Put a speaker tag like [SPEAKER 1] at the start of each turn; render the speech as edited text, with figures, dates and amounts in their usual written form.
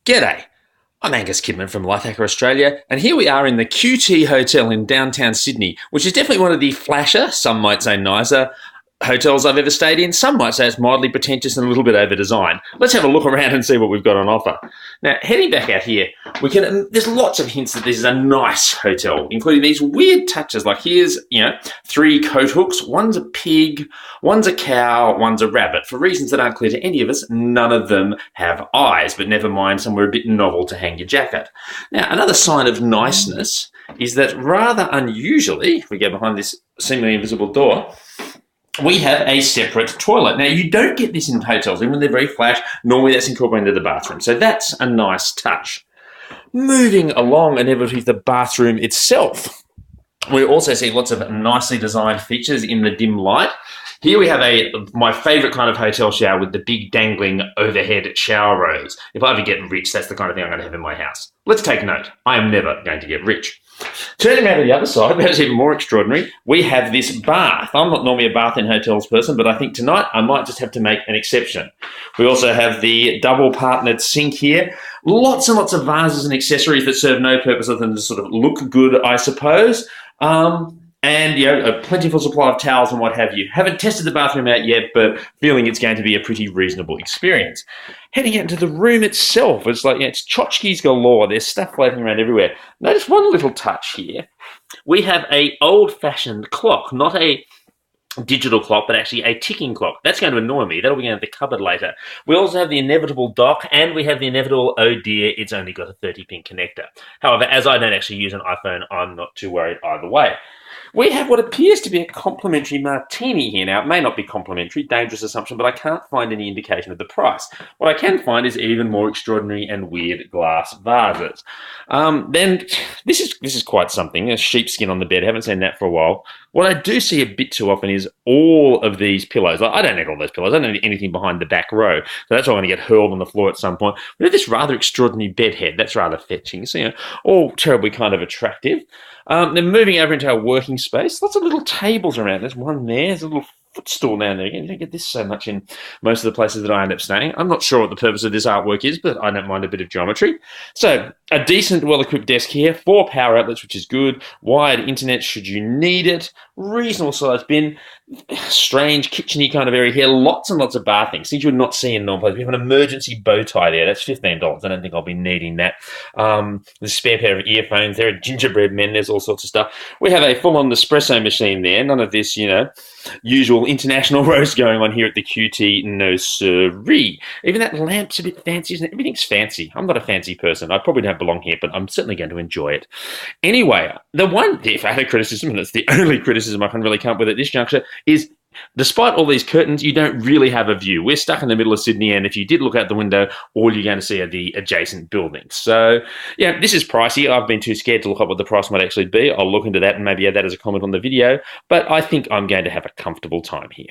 [SPEAKER 1] G'day, I'm Angus Kidman from Lifehacker Australia, and here we are in the QT Hotel in downtown Sydney, which is definitely one of the flasher, some might say nicer, hotels I've ever stayed in. Some might say it's mildly pretentious and a little bit over-designed. Let's have a look around and see what we've got on offer. Now, heading back out here, there's lots of hints that this is a nice hotel, including these weird touches, like here's, 3 coat hooks. One's a pig, one's a cow, one's a rabbit. For reasons that aren't clear to any of us, none of them have eyes, but never mind, somewhere a bit novel to hang your jacket. Now, another sign of niceness is that rather unusually, if we go behind this seemingly invisible door, we have a separate toilet. Now, you don't get this in hotels, even when they're very flash. Normally, that's incorporated into the bathroom. So that's a nice touch. Moving along, inevitably, the bathroom itself. We also see lots of nicely designed features in the dim light. Here we have my favourite kind of hotel shower with the big dangling overhead shower rows. If I ever get rich, that's the kind of thing I'm going to have in my house. Let's take note. I am never going to get rich. Turning around to the other side, that's even more extraordinary, we have this bath. I'm not normally a bath in hotels person, but I think tonight I might just have to make an exception. We also have the double partnered sink here. Lots and lots of vases and accessories that serve no purpose other than to sort of look good, I suppose. And, a plentiful supply of towels and what have you. Haven't tested the bathroom out yet, but feeling it's going to be a pretty reasonable experience. Heading out into the room itself, it's like, it's tchotchkes galore. There's stuff floating around everywhere. Notice one little touch here. We have a old-fashioned clock, not a digital clock, but actually a ticking clock. That's going to annoy me. That'll be going to the cupboard later. We also have the inevitable dock, and we have the inevitable, oh dear, it's only got a 30-pin connector. However, as I don't actually use an iPhone, I'm not too worried either way. We have what appears to be a complimentary martini here. Now, it may not be complimentary, dangerous assumption, but I can't find any indication of the price. What I can find is even more extraordinary and weird glass vases. Then, this is quite something, a sheepskin on the bed. I haven't seen that for a while. What I do see a bit too often is all of these pillows. Like, I don't need all those pillows. I don't need anything behind the back row. So that's all going to get hurled on the floor at some point. We have this rather extraordinary bed head. That's rather fetching. So, all terribly kind of attractive. Then moving over into our working space, lots of little tables around. There's one there. There's a little footstool down there. Again, you don't get this so much in most of the places that I end up staying. I'm not sure what the purpose of this artwork is, but I don't mind a bit of geometry. So, a decent, well-equipped desk here, 4 power outlets, which is good, wired internet should you need it, reasonable sized bin, strange kitchen-y kind of area here, lots and lots of bathing, things you would not see in normal places. We have an emergency bow tie there, that's $15. I don't think I'll be needing that. There's a spare pair of earphones, there are gingerbread men, there's all sorts of stuff. We have a full-on espresso machine there, none of this, usual international roast going on here at the QT, no siree. Even that lamp's a bit fancy, isn't it? Everything's fancy. I'm not a fancy person. I probably don't belong here, but I'm certainly going to enjoy it. Anyway, if I had a criticism, and it's the only criticism I can really come up with at this juncture, is despite all these curtains, you don't really have a view. We're stuck in the middle of Sydney, and if you did look out the window, all you're going to see are the adjacent buildings. So, yeah, this is pricey. I've been too scared to look up what the price might actually be. I'll look into that and maybe add that as a comment on the video, but I think I'm going to have a comfortable time here.